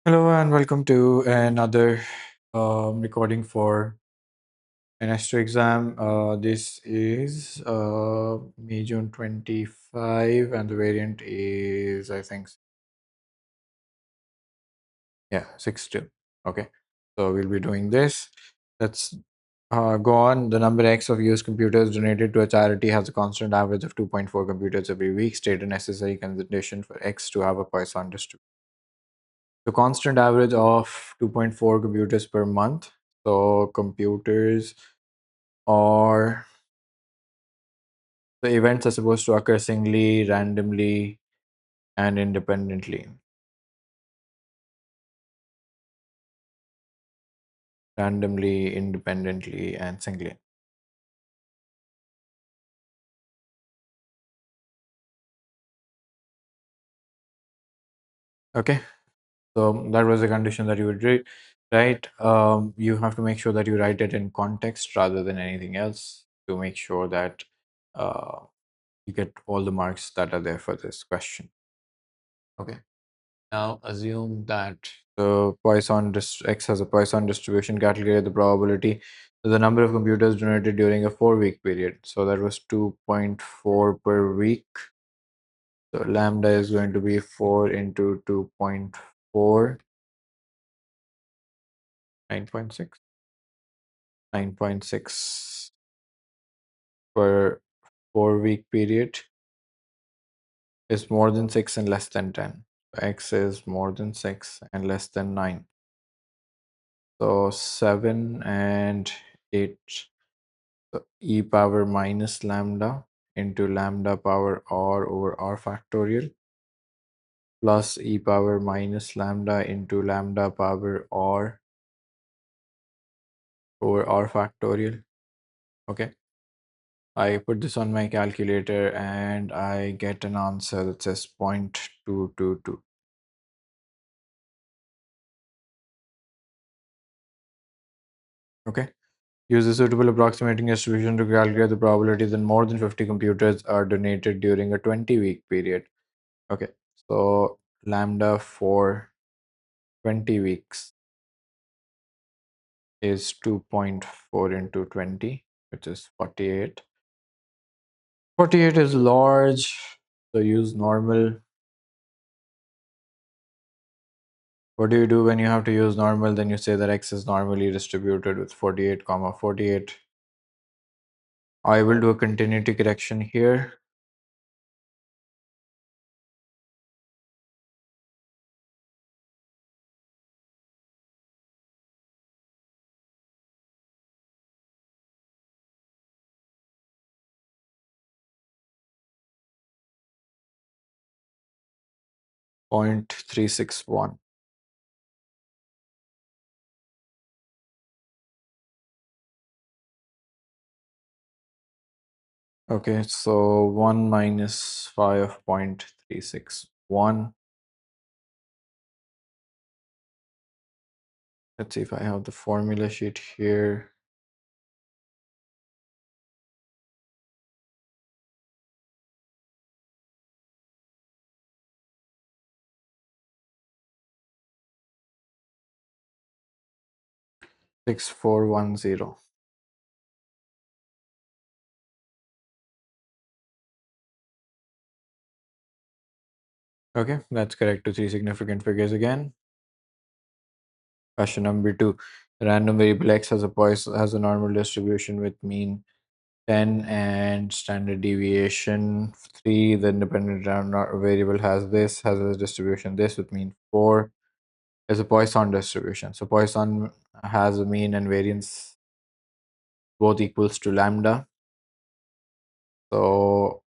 Hello and welcome to another recording for an extra exam. This is May June 25 and the variant is I think yeah 6-2. Okay, so we'll be doing this. Let's go on. The number X of used computers donated to a charity has a constant average of 2.4 computers every week. State a necessary condition for X to have a Poisson distribution. The constant average of 2.4 computers per month. So computers or the events are supposed to occur singly, randomly, and independently. Randomly, independently, and singly. Okay, so that was the condition that you would read, right? You have to make sure that you write it in context rather than anything else to make sure that uh, you get all the marks that are there for this question. Okay. Now assume that the X has a Poisson distribution. Calculate the probability that the number of computers donated during a 4-week period. So that was 2.4 per week. So lambda is going to be 4 into 2.4, 9.6. 9.6 per 4-week period is more than 6 and less than 10. So X is more than 6 and less than 9. So 7 and 8. So e power minus lambda into lambda power r over r factorial plus e power minus lambda into lambda power r over r factorial. Okay. I put this on my calculator and I get an answer that says 0.222. Okay. Use a suitable approximating distribution to calculate the probability that more than 50 computers are donated during a 20-week period. Okay. So lambda for 20 weeks is 2.4 into 20, which is 48. 48 is large, so use normal. What do you do when you have to use normal? Then you say that X is normally distributed with 48 comma 48. I will do a continuity correction here. Point 0.361. Okay, so 1 minus 5.361. Let's see if I have the formula sheet here. Six four one zero. Okay, that's correct to three significant figures again. Question number 2. The random variable x has a normal distribution with mean 10 and standard deviation 3. The independent variable has a distribution this with mean 4. Is a Poisson distribution. So Poisson has a mean and variance both equals to lambda. So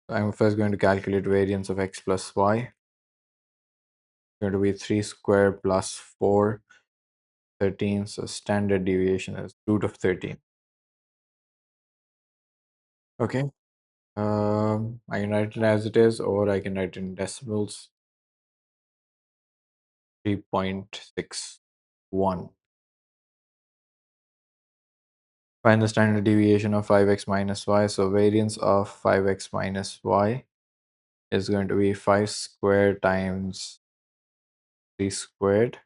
I'm first going to calculate variance of x plus y. Going to be 3 square plus 4, 13. So standard deviation is root of 13. Okay. I can write it as it is, or I can write it in decimals. 3.61. Find the standard deviation of 5x minus y. So variance of 5x minus y is going to be 5 squared times 3 squared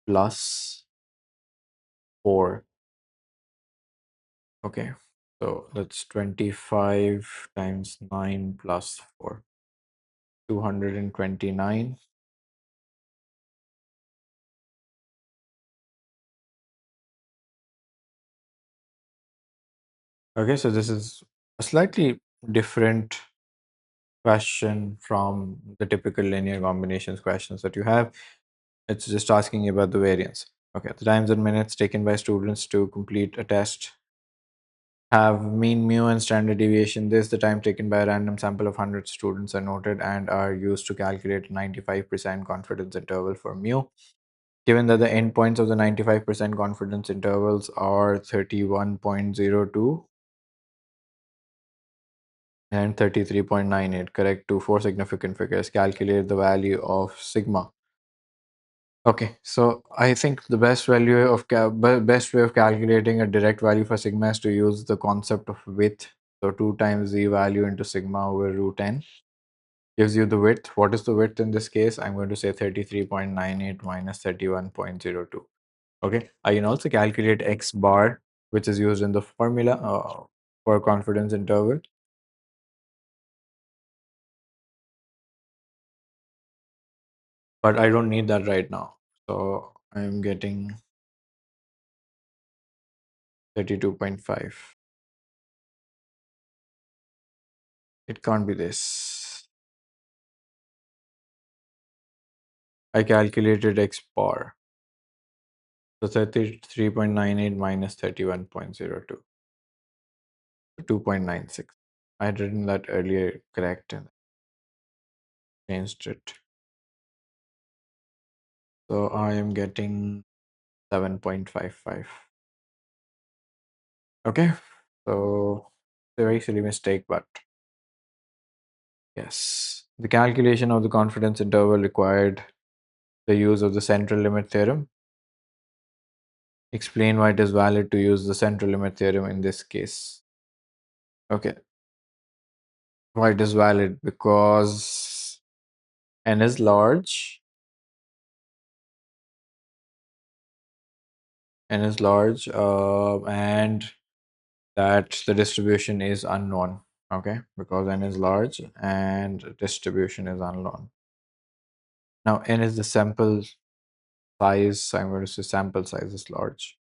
plus 4. Okay, so that's 25 times 9 plus 4. 229. Okay, so this is a slightly different question from the typical linear combinations questions that you have. It's just asking you about the variance. Okay, the times and minutes taken by students to complete a test have mean mu and standard deviation. This the time taken by a random sample of 100 students are noted and are used to calculate a 95% confidence interval for mu. Given that the endpoints of the 95% confidence intervals are 31.02 and 33.98, correct to four significant figures, calculate the value of sigma. Okay, so I think the best way of calculating a direct value for sigma is to use the concept of width. So 2 times z value into sigma over root n gives you the width. What is the width in this case? I'm going to say 33.98 minus 31.02. Okay, I can also calculate x bar, which is used in the formula for confidence interval. But I don't need that right now. So I'm getting 32.5. It can't be this. I calculated x bar. So 33.98 minus 31.02. 2.96. I had written that earlier correct and changed it. So I am getting 7.55. Okay. So it's a very silly mistake, but yes. The calculation of the confidence interval required the use of the central limit theorem. Explain why it is valid to use the central limit theorem in this case. Okay. Why it is valid? Because n is large. N is large, and that the distribution is unknown. Okay, because n is large and distribution is unknown. Now n is the sample size. So I'm going to say sample size is large.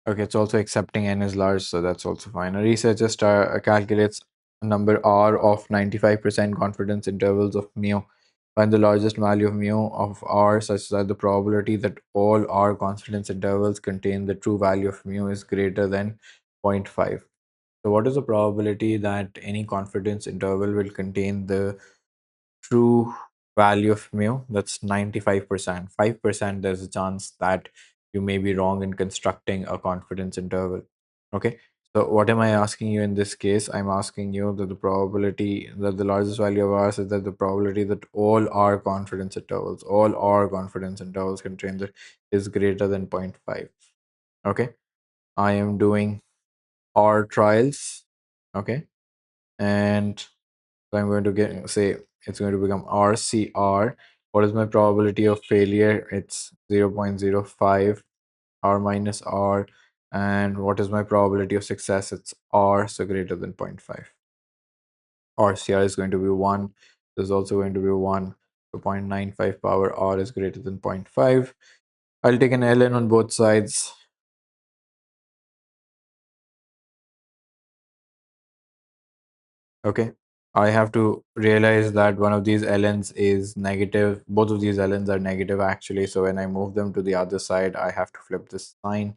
Okay, it's also accepting n is large, so that's also fine. A researcher calculates a number r of 95% confidence intervals of mu. Find the largest value of mu of r such that the probability that all r confidence intervals contain the true value of mu is greater than zero point 0.5. So what is the probability that any confidence interval will contain the true value of mu? That's 95%. 5% there's a chance that you may be wrong in constructing a confidence interval. Okay. So what am I asking you in this case? I'm asking you that the probability that the largest value of R is that the probability that all R confidence intervals contain that is greater than zero point 0.5. Okay. I am doing R trials. Okay. And so I'm going to say it's going to become RCR. What is my probability of failure? It's 0.05 R minus R. And what is my probability of success? It's R, so greater than 0.5. RCR is going to be 1. This is also going to be 1. So 0.95 power R is greater than 0.5. I'll take an ln on both sides. Okay. I have to realize that one of these ln's is negative. Both of these ln's are negative actually. So when I move them to the other side, I have to flip this sign.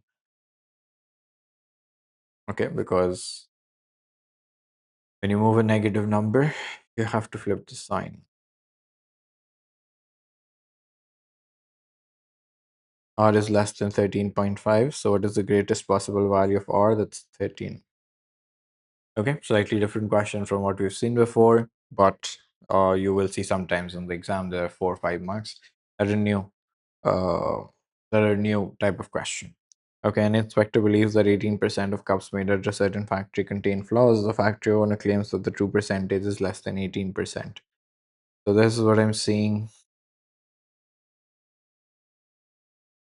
Okay, because when you move a negative number, you have to flip the sign. R is less than 13.5. So what is the greatest possible value of R? That's 13. Okay, slightly different question from what we've seen before, but You will see sometimes on the exam there are 4 or 5 marks that are new, uh, that are new type of question. Okay, an inspector believes that 18% of cups made at a certain factory contain flaws. The factory owner claims that the true percentage is less than 18%. So this is what I'm seeing: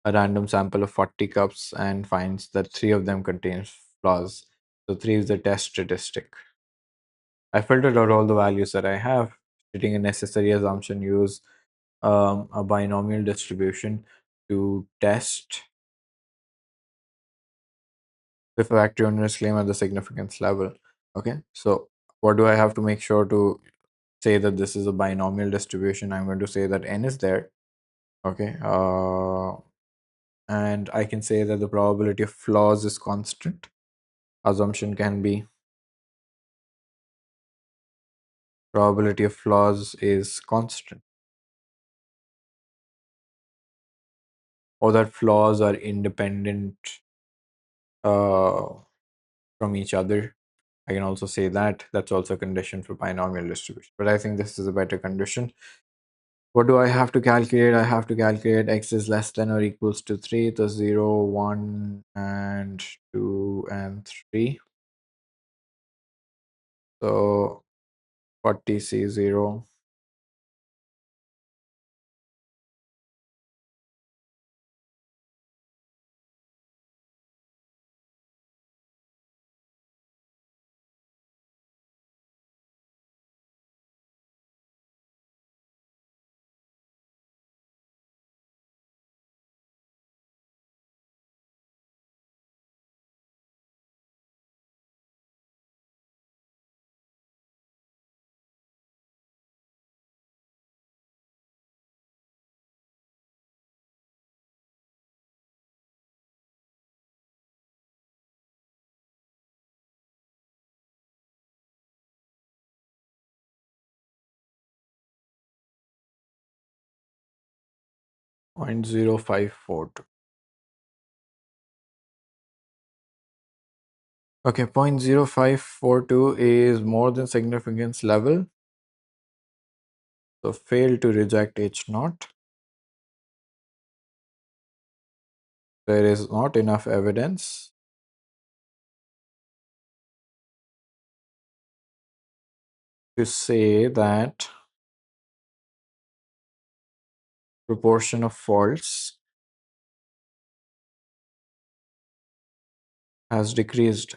a random sample of 40 cups and finds that 3 of them contain flaws. So 3 is the test statistic. I filtered out all the values that I have, stating a necessary assumption, use a binomial distribution to test if factory owners claim at the significance level. Okay, so what do I have to make sure to say that this is a binomial distribution? I'm going to say that n is there. Okay, and I can say that the probability of flaws is constant. Assumption can be probability of flaws is constant, or that flaws are independent uh, from each other. I can also say that that's also a condition for binomial distribution, but I think this is a better condition. What do I have to calculate? I have to calculate x is less than or equals to 3, so 0, 1, and 2, and 3. So 40C0. Point 0.0542. Okay, 0.0542 is more than significance level. So fail to reject H naught. There is not enough evidence to say that proportion of faults has decreased.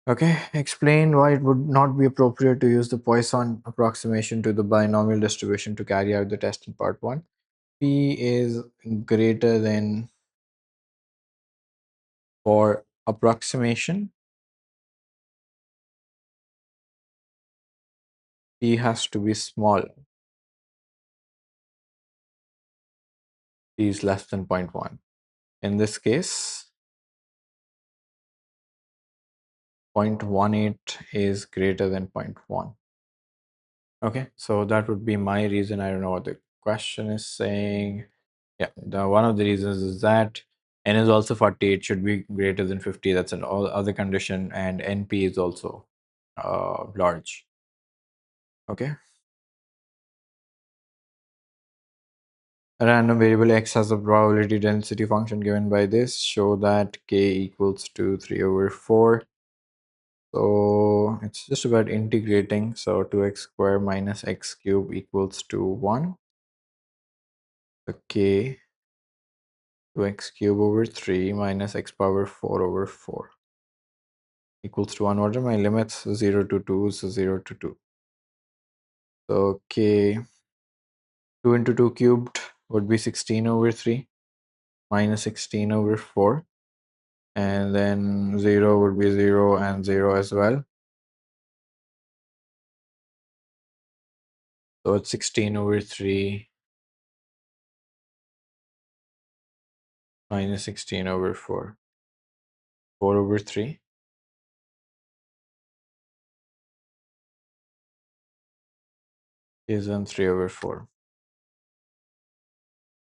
Okay, explain why it would not be appropriate to use the Poisson approximation to the binomial distribution to carry out the test in part 1. P is greater than, for approximation, P has to be small. P is less than 0.1. In this case, 0.18 is greater than 0.1. Okay, so that would be my reason. I don't know what the question is saying. Yeah, one of the reasons is that n is also 40. It should be greater than 50. That's an all other condition, and np is also large. Okay. A random variable x has a probability density function given by this. Show that k equals to 3/4. So it's just about integrating. So 2x squared minus x cubed equals to 1. So k 2x cubed over 3 minus x power 4/4 equals to 1. What are my limits? 0 to 2, so 0 to 2. So k 2 into 2 cubed would be 16/3 minus 16/4. And then 0 would be 0 and 0 as well. So it's 16/3 minus 16/4. 4/3 is then 3/4.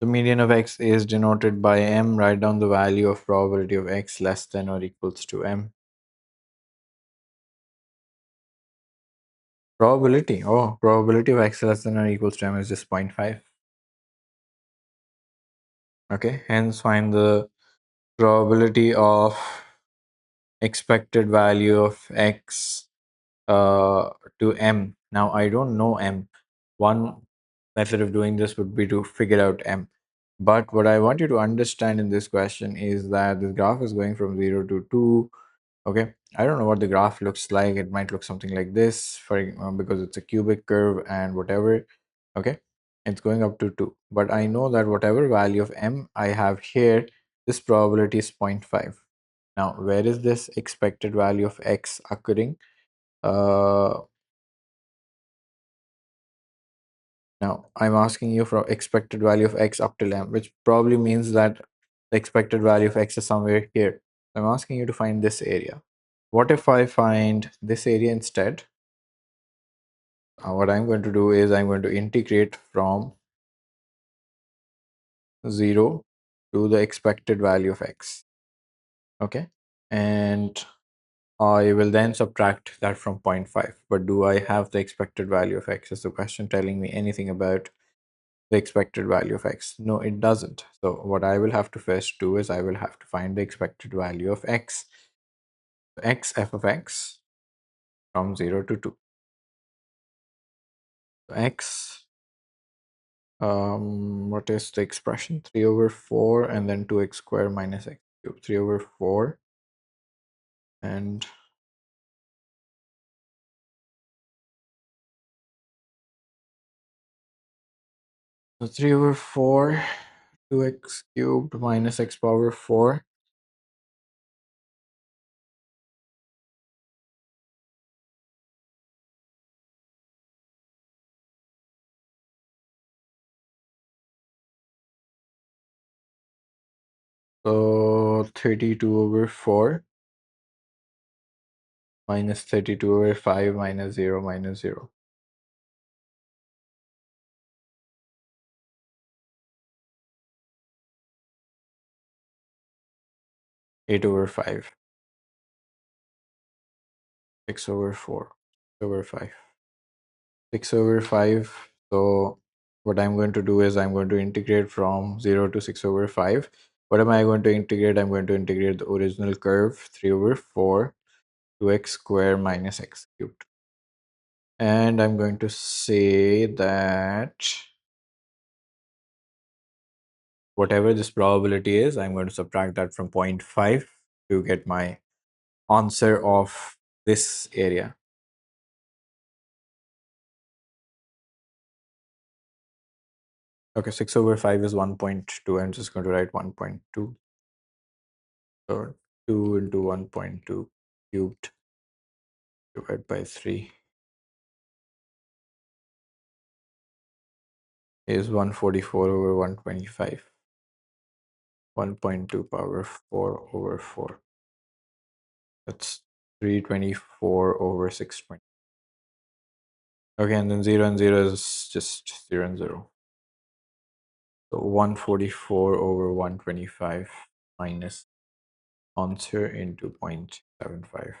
The median of x is denoted by m. Write down the value of probability of x less than or equals to m. Probability. Oh, probability of x less than or equals to m is just 0.5. Okay, hence find the probability of expected value of x to m. Now I don't know m. One method of doing this would be to figure out m. But what I want you to understand in this question is that this graph is going from 0 to 2. Okay, I don't know what the graph looks like. It might look something like this for because it's a cubic curve and whatever. Okay, it's going up to 2. But I know that whatever value of m I have here, this probability is zero point 0.5. Now, where is this expected value of x occurring? Uh, Now I'm asking you for expected value of x up till m, which probably means that the expected value of x is somewhere here. I'm asking you to find this area. What if I find this area instead? What I'm going to do is I'm going to integrate from 0 to the expected value of x. Okay. And I will then subtract that from 0.5. But do I have the expected value of x? Is the question telling me anything about the expected value of x? No, it doesn't. So what I will have to first do is I will have to find the expected value of x. X f of x from 0 to 2. So x, what is the expression? 3 over 4 and then 2x squared minus x cubed. 3 over 4 and so 3 over 4, 2x cubed minus x power 4. So 32 over 4 minus 32 over 5 minus 0 minus 0. 8 over 5. 6 over 4. 6 over 5. 6 over 5. So what I'm going to do is I'm going to integrate from 0 to 6 over 5. What am I going to integrate? I'm going to integrate the original curve 3 over 4 to x squared minus x cubed. And I'm going to say that whatever this probability is, I'm going to subtract that from 0.5 to get my answer of this area. Okay, 6 over 5 is 1.2. I'm just going to write 1.2. So 2 into 1.2 cubed divided by 3 is 144 over 125. 1.2 power 4 over 4. That's 324 over 620. Okay, and then 0 and 0 is just 0 and 0. So 144 over 125 minus answer into 0.75.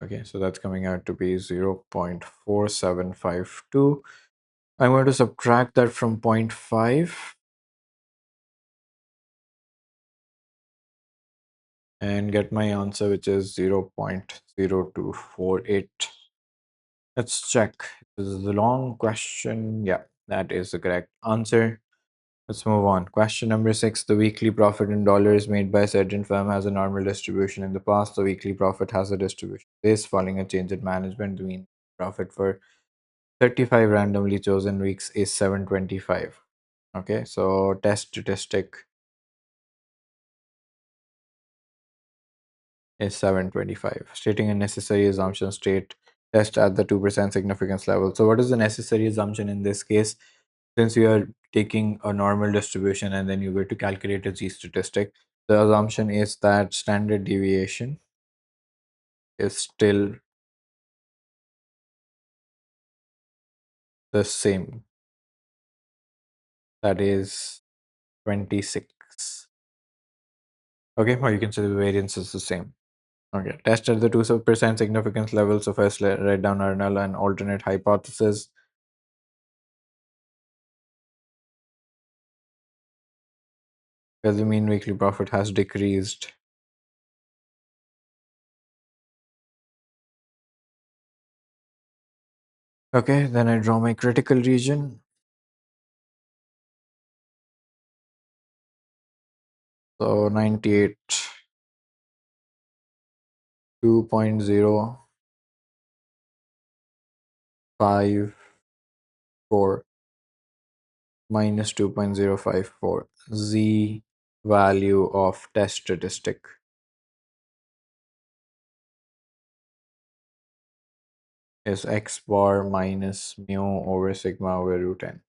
Okay, so that's coming out to be 0.4752. I'm going to subtract that from 0.5 and get my answer, which is 0.0248. Let's check. This is a long question. Yeah, that is the correct answer. Let's move on. Question number 6. The weekly profit in dollars made by a certain firm has a normal distribution. In the past, the weekly profit has a distribution. This following a change in management, the mean profit for 35 randomly chosen weeks is 725. Okay, so test statistic is 725. Stating a necessary assumption, state test at the 2% significance level. So what is the necessary assumption in this case? Since you are taking a normal distribution and then you go to calculate a z-statistic, the assumption is that standard deviation is still the same. That is 26. Okay, or you can say the variance is the same. Okay, tested the 2% significance levels. So first write down our null and alternate hypothesis. Because the mean weekly profit has decreased. Okay, then I draw my critical region. So 98, 2.054 minus 2.054. Z value of test statistic is x bar minus mu over sigma over root n.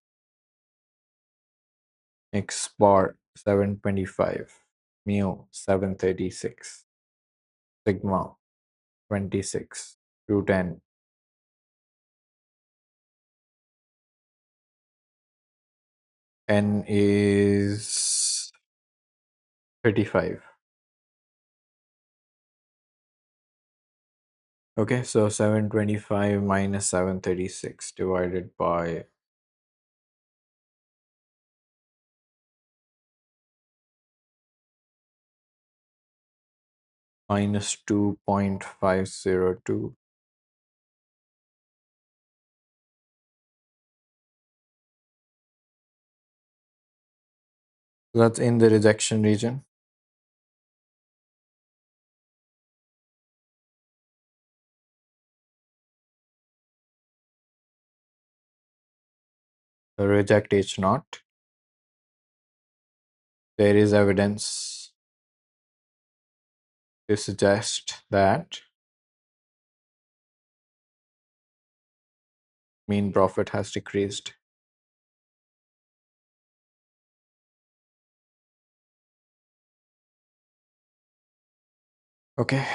X bar 725, mu 736, sigma 26, root n. N is 35. Okay, so 725 minus 736 divided by minus 2.502. That's in the rejection region. So reject H naught. There is evidence to suggest that mean profit has decreased. Okay,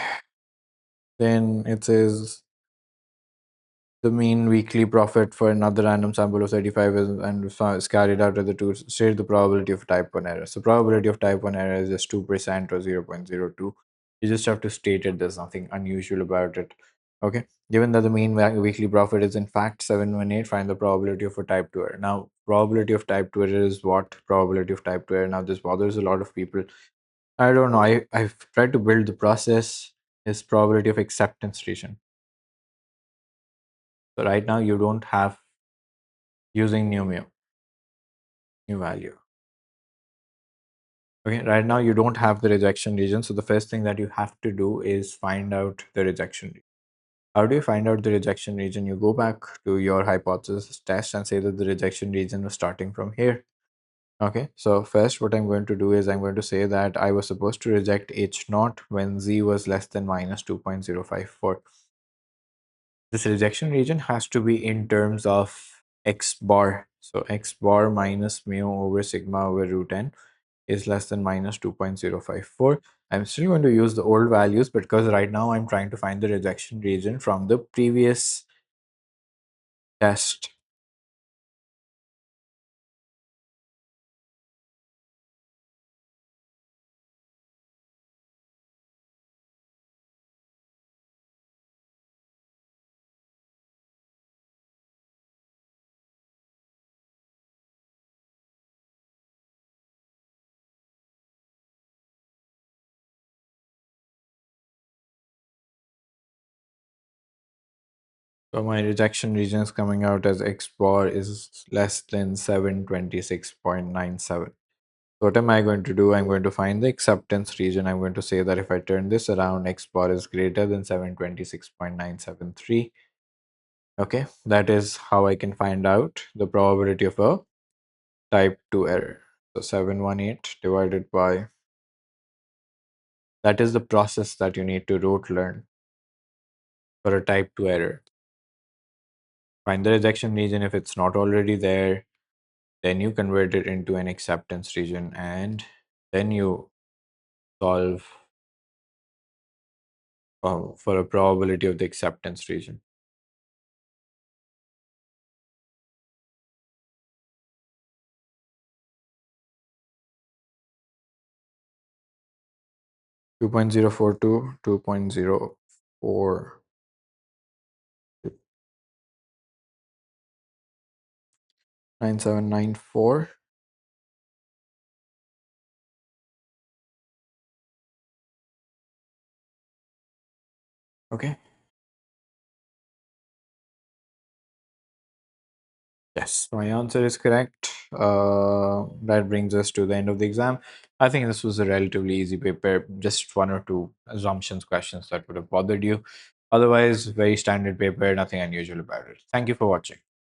then it says the mean weekly profit for another random sample of 35 is carried out at the two state the probability of type 1 error. So probability of type 1 error is just 2% or 0.02. You just have to state it. There's nothing unusual about it. Okay. Given that the mean weekly profit is in fact 718, find the probability of a type 2 error. Now, probability of type 2 error is what? Probability of type 2 error. Now, this bothers a lot of people. I don't know. I've tried to build the process. Is probability of acceptance region. So right now you don't have using new value. Okay, right now you don't have the rejection region. So the first thing that you have to do is find out the rejection region. How do you find out the rejection region? You go back to your hypothesis test and say that the rejection region was starting from here. Okay, so first what I'm going to do is I'm going to say that I was supposed to reject H naught when Z was less than minus 2.054. This rejection region has to be in terms of X bar. So X bar minus mu over sigma over root n is less than minus 2.054. I'm still going to use the old values because right now I'm trying to find the rejection region from the previous test. So my rejection region is coming out as X bar is less than 726.97. So what am I going to do? I'm going to find the acceptance region. I'm going to say that if I turn this around, X bar is greater than 726.973. Okay, that is how I can find out the probability of a type 2 error. So 718 divided by, that is the process that you need to rote learn for a type 2 error. Find the rejection region. If it's not already there, then you convert it into an acceptance region and then you solve for a probability of the acceptance region. 2.042, 2.04, 9794. Okay. Yes, my answer is correct. That brings us to the end of the exam. I think this was a relatively easy paper, just one or two assumptions questions that would have bothered you. Otherwise, very standard paper, nothing unusual about it. Thank you for watching.